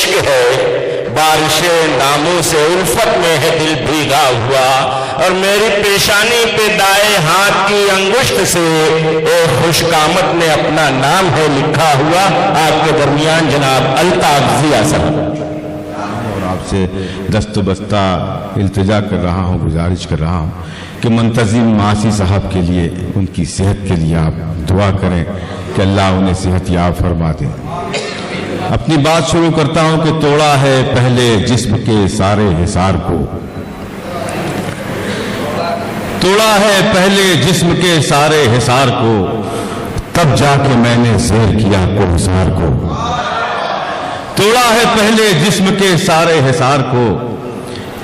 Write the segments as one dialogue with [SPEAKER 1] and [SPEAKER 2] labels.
[SPEAKER 1] عشق ہے، بارش ناموں سے الفت میں ہے دل بھیگا ہوا، اور میری پیشانی پہ دائیں ہاتھ کی انگشت سے ایک خوش قامت نے اپنا نام ہے لکھا ہوا۔ آپ کے درمیان جناب الطاف ضیاء صاحب۔
[SPEAKER 2] اور آپ سے دست بستہ التجا کر رہا ہوں، گزارش کر رہا ہوں کہ منتظم معاشی صاحب کے لیے، ان کی صحت کے لیے آپ دعا کریں کہ اللہ انہیں صحت یاب فرما دے۔ اپنی بات شروع کرتا ہوں کہ توڑا ہے پہلے جسم کے سارے حصار کو، توڑا ہے پہلے جسم کے سارے حصار کو، تب جا کے میں نے زیر کیا کوہسار کو۔ توڑا ہے پہلے جسم کے سارے حصار کو،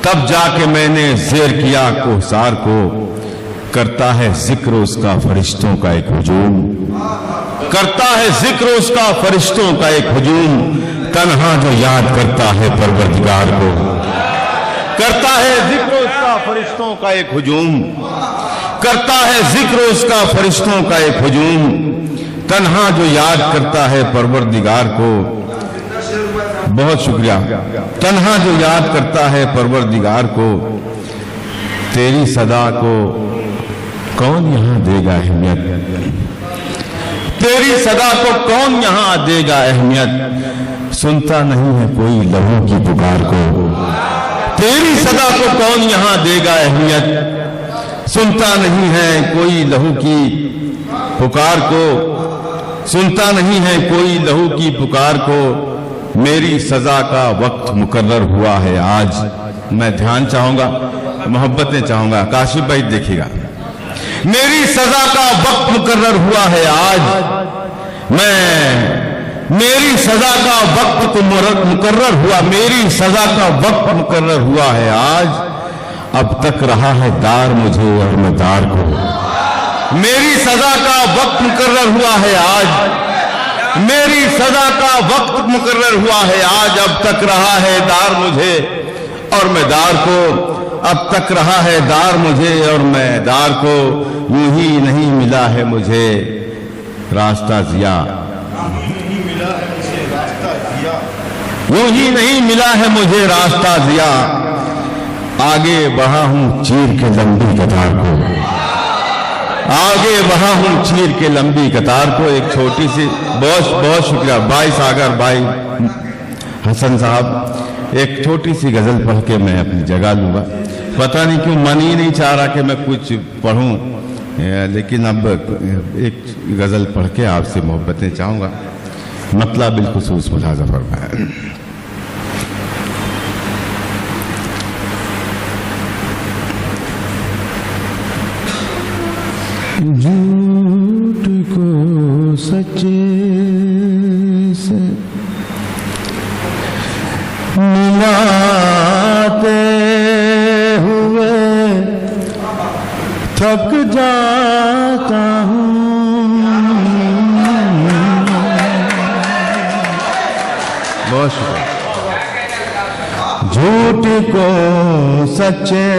[SPEAKER 2] تب جا کے میں نے زیر کیا کوہسار کو۔ کرتا ہے ذکر اس کا فرشتوں کا ایک ہجوم، کرتا ہے ذکر اس کا فرشتوں کا ایک ہجوم، تنہا جو یاد کرتا ہے پروردگار کو۔ کرتا ہے ذکر اس کا فرشتوں کا ایک ہجوم، کرتا ہے ذکر اس کا فرشتوں کا ایک ہجوم، تنہا جو یاد کرتا ہے پروردگار کو۔ بہت شکریہ۔ تنہا جو یاد کرتا ہے پروردگار کو، تیری صدا کو کون یہاں دے گا اہمیت، تیری صدا کو کون یہاں دے گا اہمیت، سنتا نہیں ہے کوئی لہو کی پکار کو۔ تیری صدا کو کون یہاں دے گا اہمیت، سنتا نہیں ہے کوئی لہو کی پکار کو، سنتا نہیں ہے کوئی لہو کی پکار کو۔ میری سزا کا وقت مقرر ہوا ہے آج۔ میں دھیان چاہوں گا، محبتیں چاہوں گا، کاشف بھائی دیکھیے گا۔ میری سزا کا وقت مقرر ہوا ہے آج، میری سزا کا وقت مقرر ہوا، میری سزا کا وقت مقرر ہوا ہے آج، اب تک رہا ہے دار مجھے اور میں دار کو۔ میری سزا کا وقت مقرر ہوا ہے آج، میری سزا کا وقت مقرر ہوا ہے آج، اب تک رہا ہے دار مجھے اور میں دار کو، اب تک رہا ہے دار مجھے اور میں دار کو، یوں ہی نہیں ملا ہے مجھے راستہ ضیاء، یوں ہی نہیں ملا ہے مجھے راستہ ضیاء، آگے بڑھا ہوں چیر کے لمبی قطار کو، آگے بڑھا ہوں چیر کے لمبی قطار کو۔ ایک چھوٹی سی، بہت شکریہ بھائی ساگر بھائی حسن صاحب، ایک چھوٹی سی غزل پڑھ کے میں اپنی جگہ لوں گا۔ پتہ نہیں کیوں من ہی نہیں چاہ رہا کہ میں کچھ پڑھوں، لیکن اب ایک غزل پڑھ کے آپ سے محبتیں چاہوں گا، مطلب بالخصوص ملاحظہ فرمائیں۔ جھوٹ کو سچے سے ملاتے ہوئے تھک جاتا ہوں، بہت شکریہ۔ جھوٹ کو سچے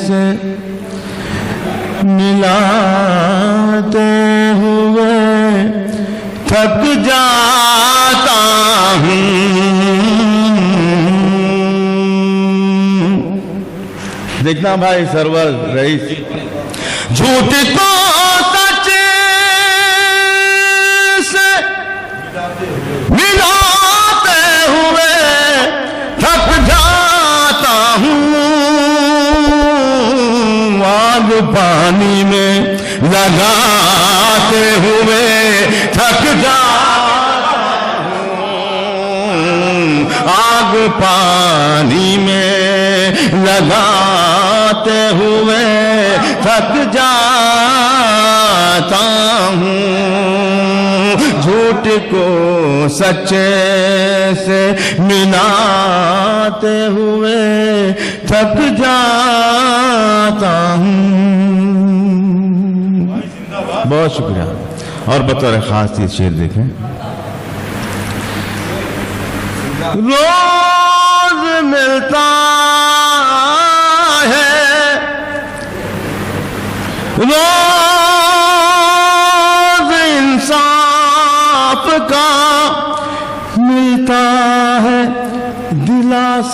[SPEAKER 2] سے ملاتے ہوئے تھک جاتا ہوں۔ دیکھنا بھائی سرور رئیس، جھوٹ کو سچ سے ملاتے ہوئے تھک جاتا ہوں، آگ پانی میں لگاتے ہوئے تھک جاتا ہوں، آگ پانی میں لگاتے ہوئے تھک جاتا ہوں، جھوٹ کو سچے سے ملاتے ہوئے تھک جاتا ہوں۔ بہت شکریہ۔ اور بطور خاص یہ شعر دیکھیں، روز ملتا ہے، روز انصاف کا ملتا